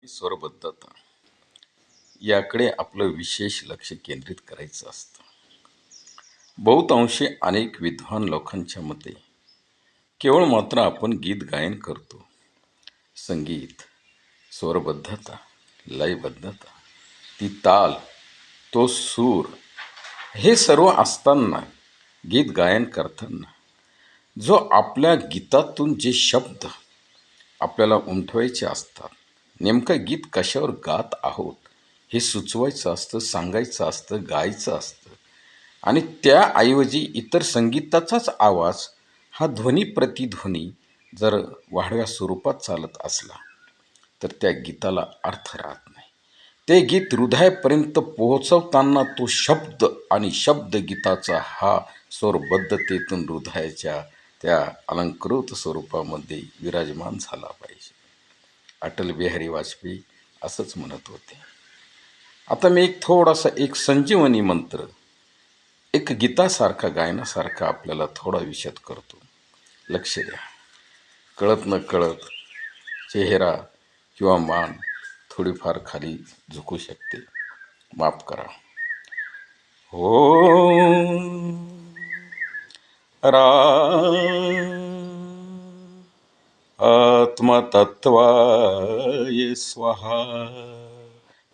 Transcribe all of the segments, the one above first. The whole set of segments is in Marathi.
स्वरबद्धता याकडे आपलं विशेष लक्ष केंद्रित करायचं असतं. बहुतांशी अनेक विद्वान लोकांच्या मते केवळ मात्र आपण गीत गायन करतो. संगीत, स्वरबद्धता, लयबद्धता, ती ताल, तो सूर हे सर्व असताना गीत गायन करताना जो आपल्या गीतातून जे शब्द आपल्याला उमटवायचे असतात, नेमकं गीत कशावर गात आहोत हे सुचवायचं असतं, सांगायचं असतं, गायचं असतं. आणि त्याऐवजी इतर संगीताचाच आवाज हा ध्वनी प्रतिध्वनी जर वाढव्या स्वरूपात चालत असला तर त्या गीताला अर्थ राहत नाही. ते गीत हृदयापर्यंत पोहोचवताना तो शब्द आणि शब्द गीताचा हा स्वरबद्धतेतून हृदयाच्या त्या अलंकृत स्वरूपामध्ये विराजमान झाला पाहिजे. अटल बिहारी वाजपेयी असंच म्हणत होते. आता मी थोडासा एक संजीवनी मंत्र एक गीतासारखा गायनासारखा आपल्याला थोडा विशद करतो. लक्ष द्या. कळत न कळत चेहरा किंवा मान थोडीफार खाली झुकू शकते, माफ करा. आत्मतत्वाय स्वाहा.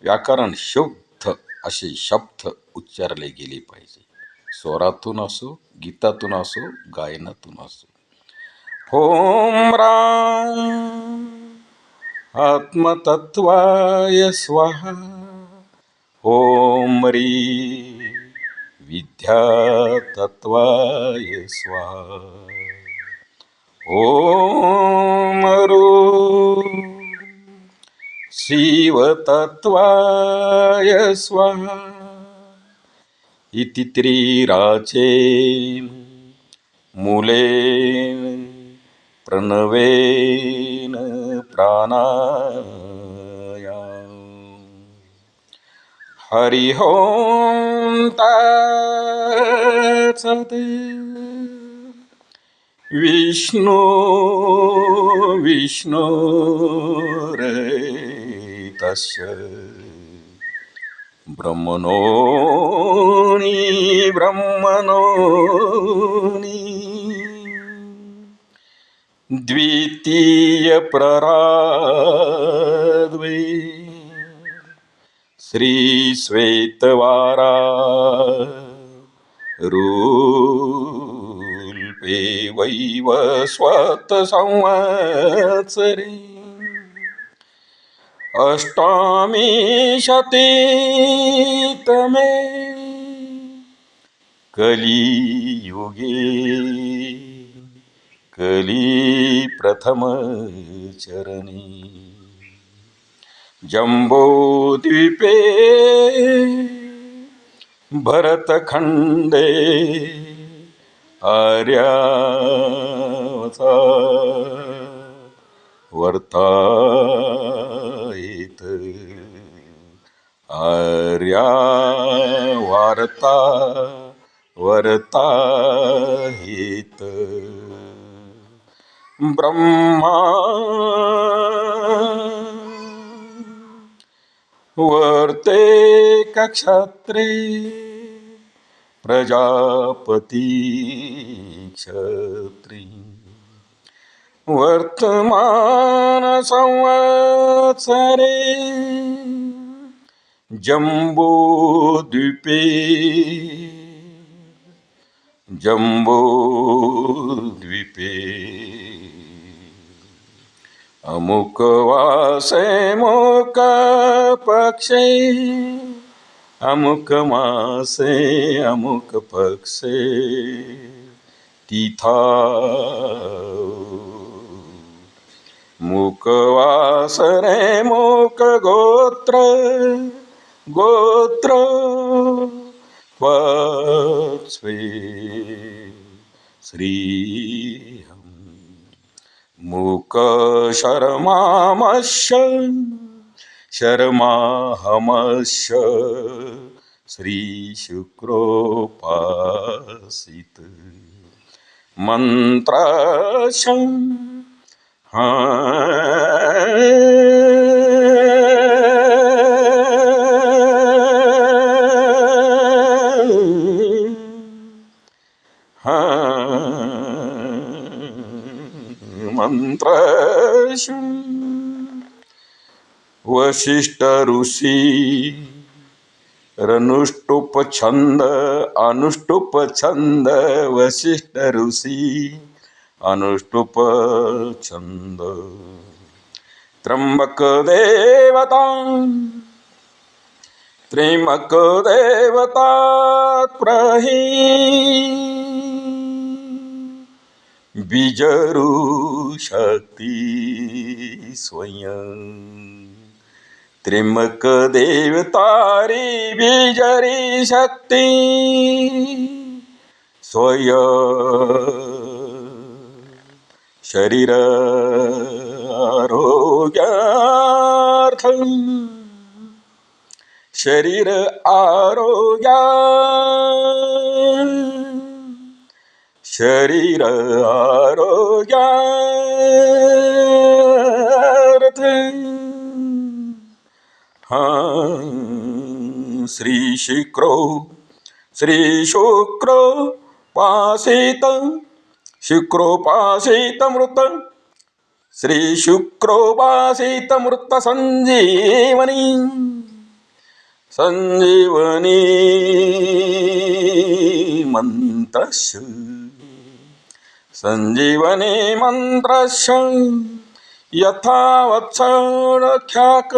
व्याकरण शुद्ध असे शब्द उच्चारले गेले पाहिजे. स्वरातून असो, गीतातून असो, गायनातून असो. ओम राम आत्मतत्वाय स्वाहा. ओम री विद्यातत्वाय स्वाहा. ओम रू शिवतत्वाय स्वाहा. इति त्रिराचे मूलेन प्रणवेन प्राणायाम. हरि ओम तत्सत्. विष्णु विष्णोरेतस्य ब्रह्मणोऽणि ब्रह्मणोऽणि द्वितीय प्रराद्वे श्री श्वेतवारा रूल्पे वैवस्वत संवत्सरे अष्टामी शती तमे कलियुगे कली प्रथम चरणी जम्बूद्वीपे भरतखंडे आर्यावता वर्तायेत. आर्या वार्ता वर्तायेत. ब्रह्मा वर्ते क्षत्रे प्रजापती क्षत्री वर्तमान संवत्सरे जम्बूद्वीपे जम्बूद्वीपे अमुक वासे मुक पक्षे अमुक मासे अमुक पक्षे तिथा मुकवासरे मुक गोत्र गोत्र वत्स्वे श्रीहं मुक शर्मामश्य शर्माहमश्य श्री शुक्रोपासित मंत्रशं वसिष्ठ ऋषी रनुष्टुप छंद अनुष्टुप छंद वसिष्ठ ऋषी अनुष्टुप छंद त्र्यंबक देवता त्र्यंबक देवता प्रही बीजरू शक्ती स्वयं त्र्यंबक देवतारी बीजरी शक्ती स्वयं शरीर आरोग्यार्थं शरीर आरोग्या शरीर आरोग्यार्थं श्री शुक्रो पासित शुक्रोपासित मृत श्री शुक्रोपासित मृत संजीवनी संजीवनी मंत्रस्य संजीवनी मंत्रस्य यथा वत्सख्याक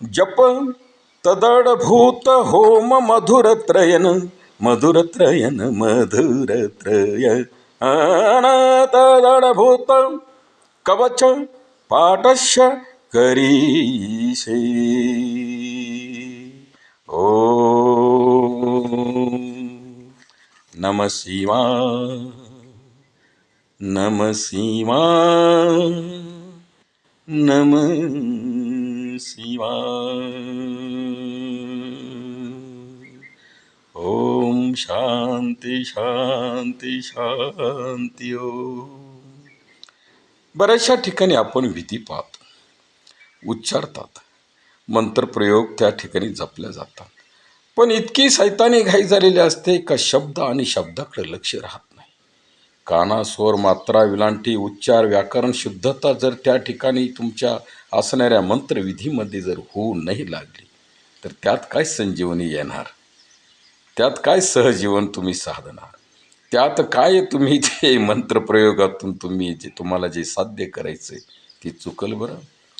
जप तदडभूत होम मधुरत्रयन मधुरत्रयन मधुरत्रयन तदडभूत कवच पाठस्य करीषे ओ नमः शिवाय नमः शिवाय नमः शिवाय ओम शांती शांती शांती ओम. बऱ्याचशा ठिकाणी आपण विधी पाहतो, उच्चारतात, मंत्रप्रयोग त्या ठिकाणी जपल्या जातात, पण इतकी सैतानी घाई झालेली असते का शब्द आणि शब्दाकडे लक्ष राहत नाही. काना स्वर मात्रा विलांटी उच्चार व्याकरण शुद्धता जर त्या ठिकाणी तुमच्या असणाऱ्या मंत्रविधीमध्ये जर होऊ नाही लागली तर त्यात काय संजीवनी येणार, त्यात काय सहजीवन तुम्ही साधणार, त्यात काय तुम्ही जे मंत्रप्रयोगातून तुम्हाला जे साध्य करायचं आहे ते चुकल बरं.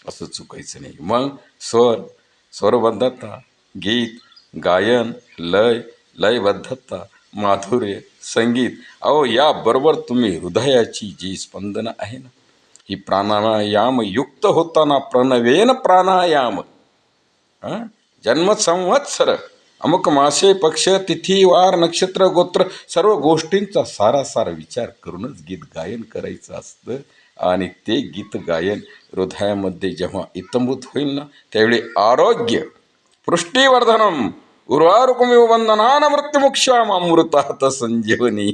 असं चुकायचं नाही. मग स्वरबद्धता, गीत, गायन, लयबद्धता, माधुर्य, संगीत, याबरोबर तुम्ही हृदयाची जी स्पंदनं आहे ना, ही प्राणायाम युक्त होताना प्रणवेन प्राणायाम जन्म संवत्सर अमुक मासे पक्ष तिथी वार नक्षत्र गोत्र सर्व गोष्टींचा सारासार विचार करूनच गीत गायन करायचं असतं. आणि ते गीत गायन हृदयामध्ये जेव्हा इतंभूत होईल ना, त्यावेळी आरोग्य पुष्टिवर्धनम उर्वारुकमिव वंदनान मृत्युमुक्षाम अमृतात संजीवनी